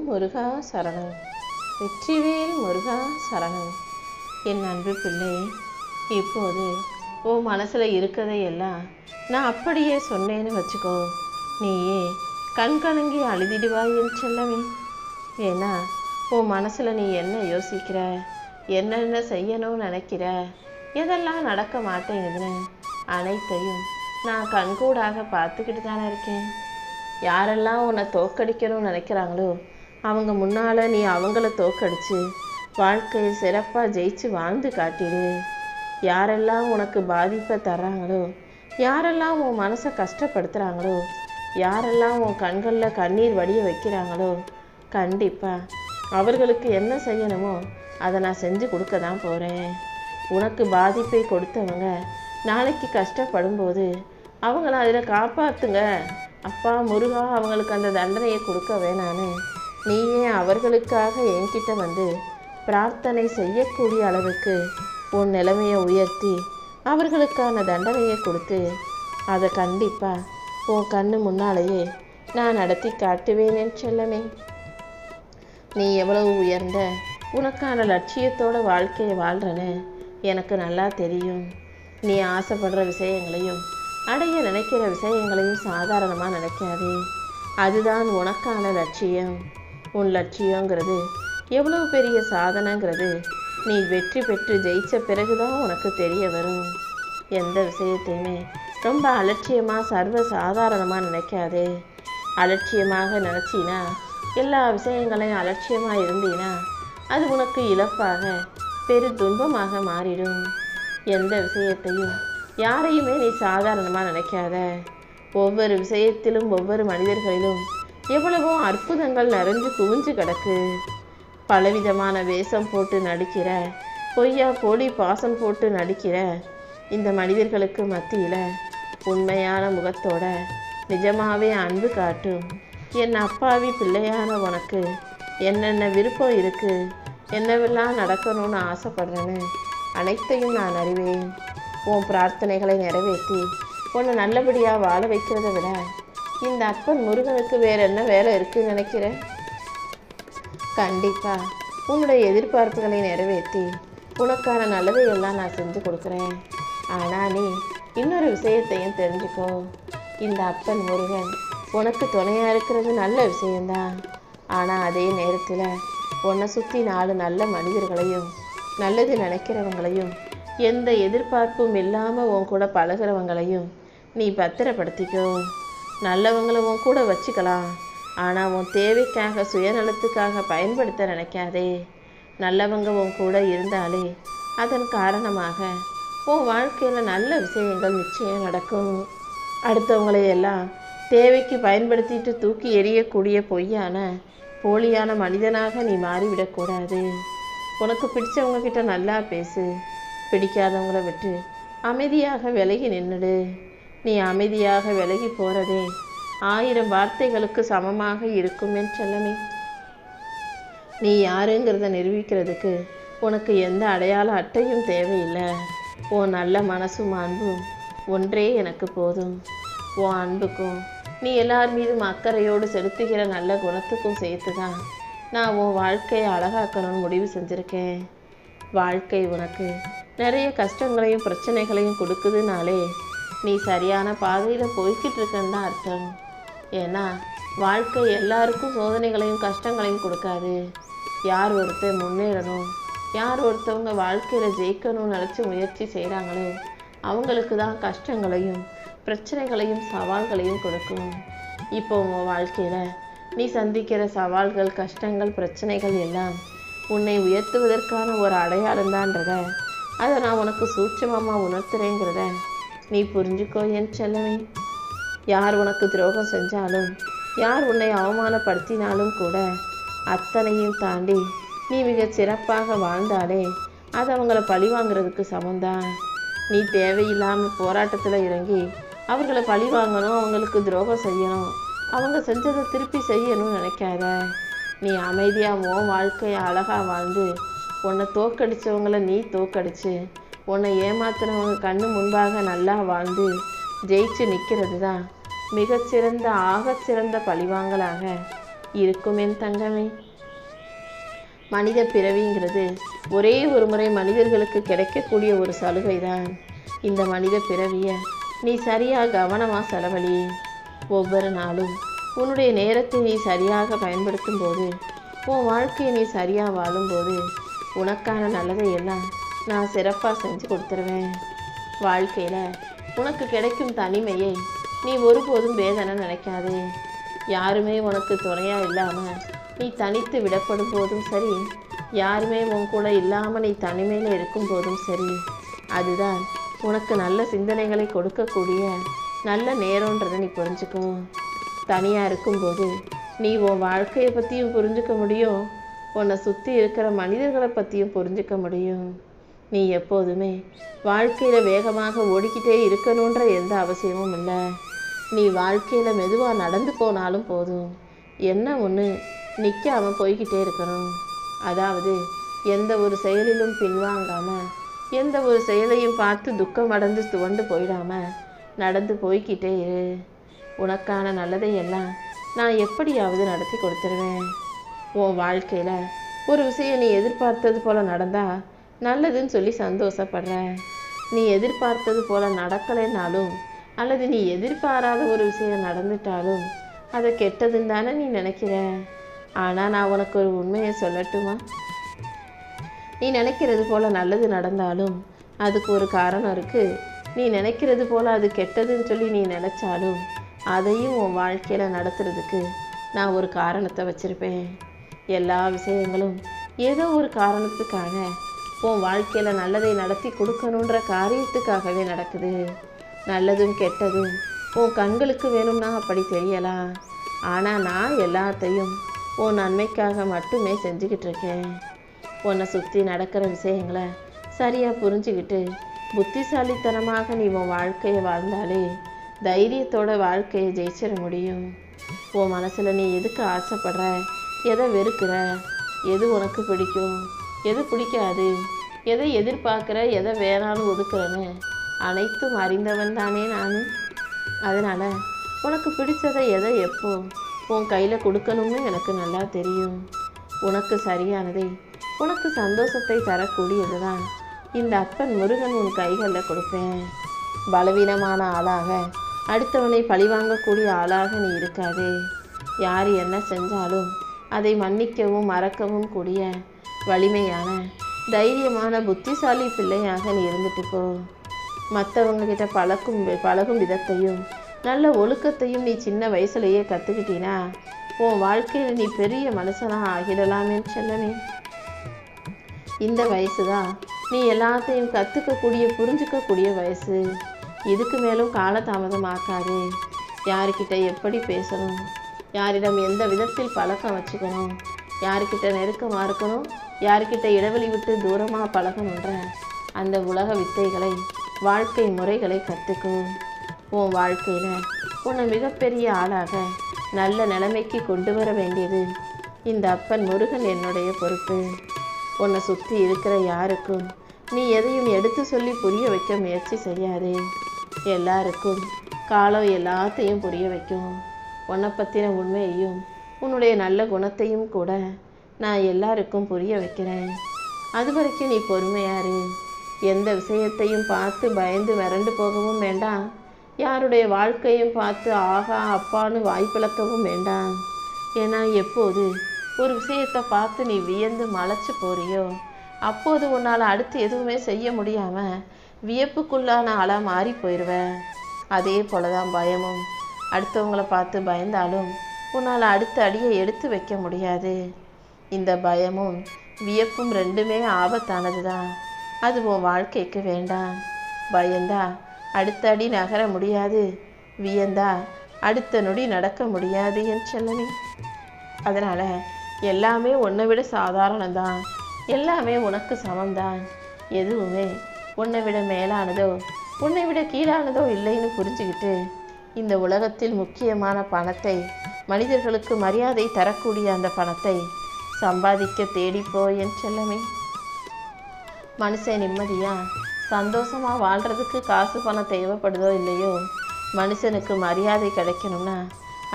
முருகா சரணம். வெற்றிவேல் முருகா சரணம். என் அன்பு பிள்ளை, இப்போது உன் மனசில் இருக்கிறதையெல்லாம் நான் அப்படியே சொன்னேன்னு வச்சுக்கோ. நீயே கண்கலங்கி அழுதிடுவாய் என் செல்லமே. ஏன்னா உன் மனசில் நீ என்ன யோசிக்கிற, என்னென்ன செய்யணும்னு நினைக்கிற, எதெல்லாம் நடக்க மாட்டேங்குதுன்னு அனைத்தையும் நான் கண்கூடாக பார்த்துக்கிட்டு தானே இருக்கேன். யாரெல்லாம் உன்னை தோற்கடிக்கணும்னு நினைக்கிறாங்களோ அவங்க முன்னால் நீ அவங்கள தோற்கடிச்சு வாழ்க்கையை சிறப்பாக ஜெயிச்சு வாழ்ந்து காட்டிடு. யாரெல்லாம் உனக்கு பாதிப்பை தர்றாங்களோ, யாரெல்லாம் உன் மனசை கஷ்டப்படுத்துகிறாங்களோ, யாரெல்லாம் உன் கண்களில் கண்ணீர் வடிய வைக்கிறாங்களோ, கண்டிப்பாக அவர்களுக்கு என்ன செய்யணுமோ அதை நான் செஞ்சு கொடுக்க தான் போகிறேன். உனக்கு பாதிப்பை கொடுத்தவங்க நாளைக்கு கஷ்டப்படும்போது அவங்கள அதில் காப்பாற்றுங்க அப்பா முருகா, அவங்களுக்கு அந்த தண்டனையை கொடுக்க வேணான்னு நீயே அவர்களுக்காக என்கிட்ட வந்து பிரார்த்தனை செய்யக்கூடிய அளவுக்கு உன் நிலைமையை உயர்த்தி அவர்களுக்கான தண்டனையை கொடுத்து அதை கண்டிப்பாக உன் கண்ணு முன்னாலேயே நான் நடத்தி காட்டுவேன் என் செல்லமே. நீ எவ்வளவு உயர்ந்த உனக்கான லட்சியத்தோட வாழ்க்கையை வாழ்கிறன்னு எனக்கு நல்லா தெரியும். நீ ஆசைப்படுற விஷயங்களையும் அடைய நினைக்கிற விஷயங்களையும் சாதாரணமாக நினைக்காதே. அதுதான் உனக்கான லட்சியம். உன் லட்சியங்கிறது எவ்வளவு பெரிய சாதனைங்கிறது நீ வெற்றி பெற்று ஜெயித்த பிறகுதான் உனக்கு தெரிய வரும். எந்த விஷயத்தையுமே ரொம்ப அலட்சியமாக சர்வ சாதாரணமாக நினைக்காதே. அலட்சியமாக நினச்சினா, எல்லா விஷயங்களையும் அலட்சியமாக இருந்தீனா அது உனக்கு இழப்பாக பெரு துன்பமாக மாறிடும். எந்த விஷயத்தையும் யாரையுமே நீ சாதாரணமாக நினைக்காத. ஒவ்வொரு விஷயத்திலும் ஒவ்வொரு மனிதர்களிலும் எவ்வளவோ அற்புதங்கள் நிறைஞ்சு குவிஞ்சு கிடக்கு. பலவிதமான வேஷம் போட்டு நடிக்கிற, பொய்யா போலி பாசம் போட்டு நடிக்கிற இந்த மனிதர்களுக்கு மத்தியில் உண்மையான முகத்தோட நிஜமாவே அன்பு காட்டும் என் அப்பாவி பிள்ளையான உனக்கு என்னென்ன விருப்பம் இருக்குது, என்னவெல்லாம் நடக்கணும்னு ஆசைப்படுறேன்னு அனைத்தையும் நான் அறிவேன். உன் பிரார்த்தனைகளை நிறைவேற்றி உன்னை நல்லபடியாக வாழ வைக்கிறத விட இந்த அப்பன் முருகனுக்கு வேறு என்ன வேலை இருக்குன்னு நினைக்கிறேன். கண்டிப்பாக உன்னுடைய எதிர்பார்ப்புகளை நிறைவேற்றி உனக்கான நல்லதையெல்லாம் நான் செஞ்சு கொடுக்குறேன். ஆனால் நீ இன்னொரு விஷயத்தையும் தெரிஞ்சுக்கோ. இந்த அப்பன் முருகன் உனக்கு துணையாக இருக்கிறது நல்ல விஷயந்தான். ஆனால் அதே நேரத்தில் உன்னை சுற்றி 4 நல்ல மனிதர்களையும் நல்லது நினைக்கிறவங்களையும் எந்த எதிர்பார்ப்பும் இல்லாமல் உன் கூட பழகிறவங்களையும் நீ பத்திரப்படுத்திக்கோ. நல்லவங்களை உன் கூட வச்சுக்கலாம், ஆனால் உன் தேவைக்காக சுயநலத்துக்காக பயன்படுத்த நினைக்காதே. நல்லவங்க உன் கூட இருந்தாலே அதன் காரணமாக உன் வாழ்க்கையில் நல்ல விஷயங்கள் நிச்சயம் நடக்கும். அடுத்தவங்களையெல்லாம் தேவைக்கு பயன்படுத்திட்டு தூக்கி எறியக்கூடிய பொய்யான போலியான மனிதனாக நீ மாறிவிடக்கூடாது. உனக்கு பிடிச்சவங்க கிட்ட நல்லா பேசு, பிடிக்காதவங்கள விட்டு அமைதியாக விலகி நின்றுடு. நீ அமைதியாக விலகி போகிறதே 1000 வார்த்தைகளுக்கு சமமாக இருக்கும் என் செல்லமே. நீ யாருங்கிறத நிரூபிக்கிறதுக்கு உனக்கு எந்த அடையாள அட்டையும் தேவையில்லை. உன் நல்ல மனசும் அன்பும் ஒன்றே எனக்கு போதும். உன் அன்புக்கும் நீ எல்லார் மீதும் அக்கறையோடு செலுத்துகிற நல்ல குணத்துக்கும் சேர்த்து தான் நான் உன் வாழ்க்கையை அழகாக்கணும்னு முடிவு செஞ்சுருக்கேன். வாழ்க்கை உனக்கு நிறைய கஷ்டங்களையும் பிரச்சனைகளையும் கொடுக்குதுனாலே நீ சரியான பாதையில் போய்கிட்டு இருக்கன்னு தான் அர்த்தம். ஏன்னா வாழ்க்கை எல்லாருக்கும் சோதனைகளையும் கஷ்டங்களையும் கொடுக்காது. யார் ஒருத்தர் முன்னேறணும், யார் ஒருத்தவங்க வாழ்க்கையில் ஜெயிக்கணும்னு நினச்சி முயற்சி செய்கிறாங்களோ அவங்களுக்கு தான் கஷ்டங்களையும் பிரச்சனைகளையும் சவால்களையும் கொடுக்கும். இப்போ உன் வாழ்க்கையில் நீ சந்திக்கிற சவால்கள், கஷ்டங்கள், பிரச்சனைகள் எல்லாம் உன்னை உயர்த்துவதற்கான ஒரு அடையாளம்தான்றத அதை நான் உனக்கு சூட்சமமாக உணர்த்துறேங்கிறத நீ புரிஞ்சுக்கோ என் செல்லமே. யார் உனக்கு துரோகம் செஞ்சாலும், யார் உன்னை அவமானப்படுத்தினாலும் கூட அத்தனையும் தாண்டி நீ மிக சிறப்பாக வாழ்ந்தாலே அது அவங்கள பழி வாங்கிறதுக்கு சமந்தான். நீ தேவையில்லாமல் போராட்டத்தில் இறங்கி அவர்களை பழி வாங்கணும், அவங்களுக்கு துரோகம் செய்யணும், அவங்க செஞ்சதை திருப்பி செய்யணும்னு நினைக்காத. நீ அமைதியாக உன் வாழ்க்கையை அழகாக வாழ்ந்து உன்னை தோற்கடித்தவங்களை நீ தோற்கடிச்சு உன்னை ஏமாத்துனவங்க கண்ணு முன்பாக நல்லா வாழ்ந்து ஜெயிச்சு நிற்கிறது தான் மிகச்சிறந்த ஆகச்சிறந்த பழிவாங்கலாக இருக்கும் என் தங்கமே. மனித பிறவிங்கிறது ஒரே ஒரு முறை மனிதர்களுக்கு கிடைக்கக்கூடிய ஒரு சலுகை தான். இந்த மனித பிறவியை நீ சரியாக கவனமாக செலவழி. ஒவ்வொரு நாளும் உன்னுடைய நேரத்தை நீ சரியாக பயன்படுத்தும் போது, உன் வாழ்க்கையை நீ சரியாக வாழும்போது உனக்கான நல்லதை எல்லாம் நான் சிறப்பாக செஞ்சு கொடுத்துருவேன். வாழ்க்கையில் உனக்கு கிடைக்கும் தனிமையை நீ ஒருபோதும் வேதனை நினைக்காதே. யாருமே உனக்கு துணையாக இல்லாமல் நீ தனித்து விடப்படும் போதும் சரி, யாருமே உன் கூட இல்லாமல் நீ தனிமையில் இருக்கும் போதும் சரி, அதுதான் உனக்கு நல்ல சிந்தனைகளை கொடுக்கக்கூடிய நல்ல நேரன்றதை நீ புரிஞ்சுக்கோ. தனியாக இருக்கும்போது நீ உன் வாழ்க்கையை பற்றியும் புரிஞ்சுக்க முடியும், உன்னை சுற்றி இருக்கிற மனிதர்களை பற்றியும் புரிஞ்சுக்க முடியும். நீ எப்போதுமே வாழ்க்கையில் வேகமாக ஓடிக்கிட்டே இருக்கணுன்ற எந்த அவசியமும் இல்லை. நீ வாழ்க்கையில் மெதுவாக நடந்து போனாலும் போதும். என்ன ஒன்று நிற்காமல் போய்கிட்டே இருக்கணும். அதாவது எந்த ஒரு செயலிலும் பின்வாங்காமல், எந்த ஒரு செயலையும் பார்த்து துக்கம் அடைந்து துவண்டு போயிடாமல் நடந்து போய்கிட்டே இரு. உனக்கான நல்லதை எல்லாம் நான் எப்படியாவது நடத்தி கொடுத்துருவேன். உன் வாழ்க்கையில் ஒரு விஷயம் நீ எதிர்பார்த்தது போல் நடந்தால் நல்லதுன்னு சொல்லி சந்தோஷப்படுற. நீ எதிர்பார்த்தது போல் நடக்கலைன்னாலும், அல்லது நீ எதிர்பாராத ஒரு விஷயம் நடந்துட்டாலும் அதை கெட்டதுன்னு தானே நீ நினைக்கிற. ஆனால் நான் உனக்கு ஒரு உண்மையை சொல்லட்டுமா? நீ நினைக்கிறது போல் நல்லது நடந்தாலும் அதுக்கு ஒரு காரணம் இருக்குது. நீ நினைக்கிறது போல் அது கெட்டதுன்னு சொல்லி நீ நினச்சாலும் அதையும் உன் வாழ்க்கையில் நடத்துறதுக்கு நான் ஒரு காரணத்தை வச்சுருப்பேன். எல்லா விஷயங்களும் ஏதோ ஒரு காரணத்துக்காக உன் வாழ்க்கையில் நல்லதை நடத்தி கொடுக்கணுன்ற காரியத்துக்காகவே நடக்குது. நல்லதும் கெட்டதும் உன் கண்களுக்கு வேணும்னா அப்படி தெரியலாம். ஆனால் நான் எல்லாத்தையும் உன் நன்மைக்காக மட்டுமே செஞ்சுக்கிட்டு இருக்கேன். உன்னை சுற்றி நடக்கிற விஷயங்களை சரியாக புரிஞ்சுக்கிட்டு புத்திசாலித்தனமாக நீ உன் வாழ்க்கையை வாழ்ந்தாலே தைரியத்தோட வாழ்க்கையை ஜெயிச்சிட முடியும். உன் மனசில் நீ எதுக்கு ஆசைப்படுற, எதை வெறுக்கிற, எது உனக்கு பிடிக்கும், எது பிடிக்காது, எதை எதிர்பார்க்குற, எதை வேணாலும் ஒதுக்குறேன்னு அனைத்தும் அறிந்தவன் தானே நான். அதனால் உனக்கு பிடிச்சதை எதை எப்போ உன் கையில் கொடுக்கணும்னு எனக்கு நல்லா தெரியும். உனக்கு சரியானதை, உனக்கு சந்தோஷத்தை தரக்கூடியது தான் இந்த அப்பன் முருகன் உன் கைகளில் கொடுப்பேன். பலவீனமான ஆளாக, அடுத்தவனை பழிவாங்கக்கூடிய ஆளாக நீ இருக்காதே. யார் என்ன செஞ்சாலும் அதை மன்னிக்கவும் மறக்கவும் கூடிய வலிமையான தைரியமான புத்திசாலி பிள்ளையாக நீ இருந்துட்டு போ. மற்றவங்கக்கிட்ட பழகும் விதத்தையும் நல்ல ஒழுக்கத்தையும் நீ சின்ன வயசுலேயே கற்றுக்கிட்டீன்னா உன் வாழ்க்கையில் நீ பெரிய மனுஷனாக ஆகிடலாமே செல்லமே. இந்த வயசு தான் நீ எல்லாத்தையும் கற்றுக்கக்கூடிய புரிஞ்சுக்கக்கூடிய வயசு. இதுக்கு மேலும் காலதாமதமாக்காதே. யாருக்கிட்ட எப்படி பேசணும், யாரிடம் எந்த விதத்தில் பழக்கம் வச்சுக்கணும், யாருக்கிட்ட நெருக்கமாக இருக்கணும், யாருக்கிட்ட இடைவெளி விட்டு தூரமாக பழகணுன்ற அந்த உலக வித்தைகளை, வாழ்க்கை முறைகளை கற்றுக்கும். உன் வாழ்க்கையில் உன்னை மிகப்பெரிய ஆளாக நல்ல நிலைமைக்கு கொண்டு வர வேண்டியது இந்த அப்பன் முருகன் என்னுடைய பொறுப்பு. உன்னை சுற்றி இருக்கிற யாருக்கும் நீ எதையும் எடுத்து சொல்லி புரிய வைக்க முயற்சி செய்யாதே. எல்லாருக்கும் காலம் எல்லாத்தையும் புரிய வைக்கும். உன்னை பற்றின உண்மையையும் உன்னுடைய நல்ல குணத்தையும் கூட நான் எல்லாருக்கும் புரிய வைக்கிறேன். அது வரைக்கும் நீ பொறுமையாரு. எந்த விஷயத்தையும் பார்த்து பயந்து மிரண்டு போகவும் வேண்டாம். யாருடைய வாழ்க்கையும் பார்த்து ஆகா அப்பான்னு வாய்ப்பிழக்கவும் வேண்டாம். ஏன்னா எப்போது ஒரு விஷயத்தை பார்த்து நீ வியந்து மலைச்சு போறியோ அப்போது உன்னால் அடுத்து எதுவுமே செய்ய முடியாமல் வியப்புக்குள்ளான ஆளாக மாறி போயிடுவ. அதே போல தான் பயமும். அடுத்தவங்களை பார்த்து பயந்தாலும் உன்னால் அடுத்த அடியை எடுத்து வைக்க முடியாது. இந்த பயமும் வியப்பும் ரெண்டுமே ஆபத்தானது தான். அது உன் வாழ்க்கைக்கு வேண்டாம். பயந்தா அடுத்த அடி நகர முடியாது, வியந்தா அடுத்த நொடி நடக்க முடியாது என் செல்லமே. அதனால் எல்லாமே உன்னை விட சாதாரணம்தான், எல்லாமே உனக்கு சமம்தான். எதுவுமே உன்னை விட மேலானதோ உன்னை விட கீழானதோ இல்லைன்னு புரிஞ்சுக்கிட்டு இந்த உலகத்தில் முக்கியமான பணத்தை, மனிதர்களுக்கு மரியாதை தரக்கூடிய அந்த பணத்தை சம்பாதிக்க தேடிப்போ என் செல்லமே. மனுஷன் நிம்மதியாக சந்தோஷமாக வாழ்கிறதுக்கு காசு பணம் தேவைப்படுதோ இல்லையோ, மனுஷனுக்கு மரியாதை கிடைக்கணும்னா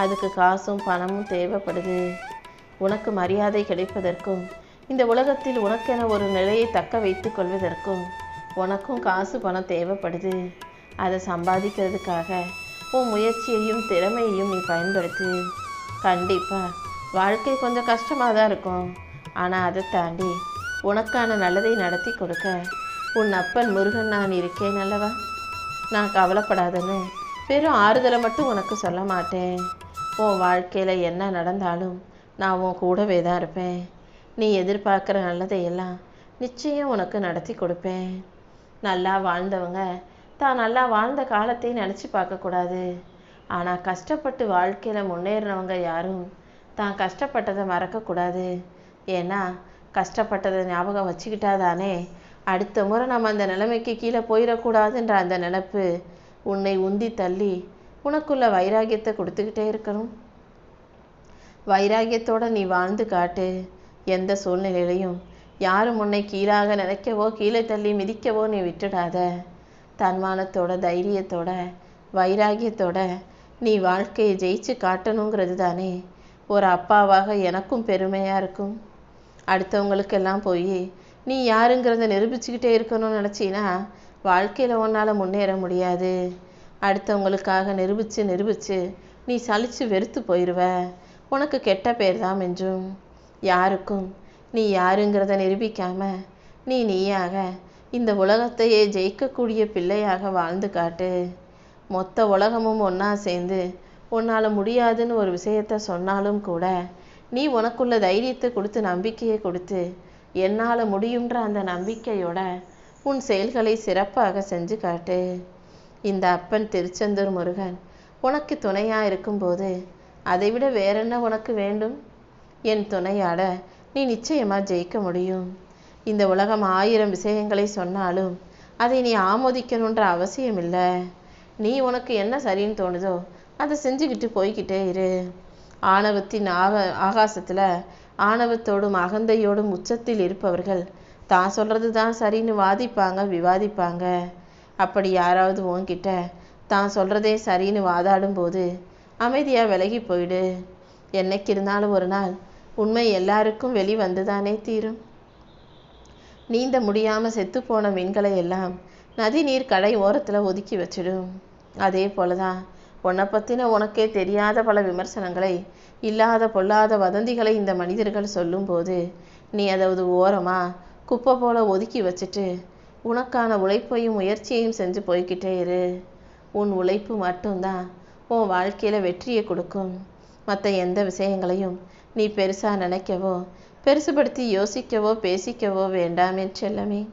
அதுக்கு காசும் பணமும் தேவைப்படுது. உனக்கு மரியாதை கிடைப்பதற்கும் இந்த உலகத்தில் உனக்கென ஒரு நிலையை தக்க வைத்து கொள்வதற்கும் உனக்கும் காசு பணம் தேவைப்படுது. அதை சம்பாதிக்கிறதுக்காக உன் முயற்சியையும் திறமையையும் நீ பயன்படுத்து. கண்டிப்பாக வாழ்க்கை கொஞ்சம் கஷ்டமாக தான் இருக்கும். ஆனால் அதை தாண்டி உனக்கான நல்லதை நடத்தி கொடுக்க உன் அப்பன் முருகன் நான் இருக்கேன் அல்லவா. நான் கவலைப்படாதன்னு வெறும் ஆறுதலை மட்டும் உனக்கு சொல்ல மாட்டேன். உன் வாழ்க்கையில் என்ன நடந்தாலும் நான் உன் கூடவே தான் இருப்பேன். நீ எதிர்பார்க்குற நல்லதையெல்லாம் நிச்சயம் உனக்கு நடத்தி கொடுப்பேன். நல்லா வாழ்ந்தவங்க தான் நல்லா வாழ்ந்த காலத்தை நினச்சி பார்க்கக்கூடாது. ஆனால் கஷ்டப்பட்டு வாழ்க்கையில் முன்னேறினவங்க யாரும் தான் கஷ்டப்பட்டதை மறக்கக்கூடாது. ஏன்னா கஷ்டப்பட்டதை ஞாபகம் வச்சுக்கிட்டாதானே அடுத்த முறை நம்ம அந்த நிலைமைக்கு கீழே போயிடக்கூடாதுன்ற அந்த நினப்பு உன்னை உந்தி தள்ளி உனக்குள்ள வைராகியத்தை கொடுத்துக்கிட்டே இருக்கணும். வைராகியத்தோடு நீ வாழ்ந்து காட்டு. எந்த சூழ்நிலையிலையும் யாரும் உன்னை கீழாக நினைக்கவோ கீழே தள்ளி மிதிக்கவோ நீ விட்டுடாத. தன்மானத்தோட தைரியத்தோட வைராகியத்தோட நீ வாழ்க்கையை ஜெயிச்சு காட்டணுங்கிறது தானே ஒரு அப்பாவாக எனக்கும் பெருமையாக இருக்கும். அடுத்தவங்களுக்கெல்லாம் போய் நீ யாருங்கிறத நிரூபிச்சுக்கிட்டே இருக்கணும்னு நினச்சின்னா வாழ்க்கையில் உன்னால் முன்னேற முடியாது. அடுத்தவங்களுக்காக நிரூபித்து நீ சலித்து வெறுத்து போயிடுவ. உனக்கு கெட்ட பேர் தான் மிஞ்சும். யாருக்கும் நீ யாருங்கிறத நிரூபிக்காம நீயாக இந்த உலகத்தையே ஜெயிக்கக்கூடிய பிள்ளையாக வாழ்ந்து காட்டு. மொத்த உலகமும் ஒன்றா சேர்ந்து உன்னால் முடியாதுன்னு ஒரு விஷயத்த சொன்னாலும் கூட நீ உனக்குள்ள தைரியத்தை கொடுத்து நம்பிக்கையை கொடுத்து என்னால் முடியுன்ற அந்த நம்பிக்கையோட உன் செயல்களை சிறப்பாக செஞ்சு காட்டு. இந்த அப்பன் திருச்செந்தூர் முருகன் உனக்கு துணையாக இருக்கும்போது அதைவிட வேறென்ன உனக்கு வேண்டும்? என் துணையாட நீ நிச்சயமாக ஜெயிக்க முடியும். இந்த உலகம் 1000 விஷயங்களை சொன்னாலும் அதை நீ ஆமோதிக்கணுன்ற அவசியம் இல்லை. நீ உனக்கு என்ன சரின்னு தோணுதோ அதை செஞ்சுக்கிட்டு போய்கிட்டே இரு. ஆணவத்தின் ஆகாசத்தில் ஆணவத்தோடும் அகந்தையோடும் உச்சத்தில் இருப்பவர்கள் தான் சொல்கிறது தான் சரின்னு வாதிப்பாங்க, விவாதிப்பாங்க. அப்படி யாராவது உன்கிட்ட தான் சொல்கிறதே சரின்னு வாதாடும்போது அமைதியாக விலகி போயிடு. என்னைக்கு இருந்தாலும் ஒரு நாள் உண்மை எல்லாருக்கும் வெளிவந்து தானே தீரும். நீந்த முடியாமல் செத்துப்போன மீன்களை எல்லாம் நதி நீர் கடை ஓரத்தில் ஒதுக்கி வச்சிடும். அதே போல தான் உன்னை பற்றின உனக்கே தெரியாத பல விமர்சனங்களை இல்லாத பொல்லாத வதந்திகளை இந்த மனிதர்கள் சொல்லும்போது நீ அதாவது ஓரமாக குப்பை போல ஒதுக்கி வச்சுட்டு உனக்கான உழைப்பையும் முயற்சியையும் செஞ்சு போய்கிட்டே இரு. உன் உழைப்பு மட்டும்தான் உன் வாழ்க்கையில் வெற்றியை கொடுக்கும். மற்ற எந்த விஷயங்களையும் நீ பெருசாக நினைக்கவோ பெருசுபடுத்தி யோசிக்கவோ பேசிக்கவோ வேண்டாமே செல்லமே.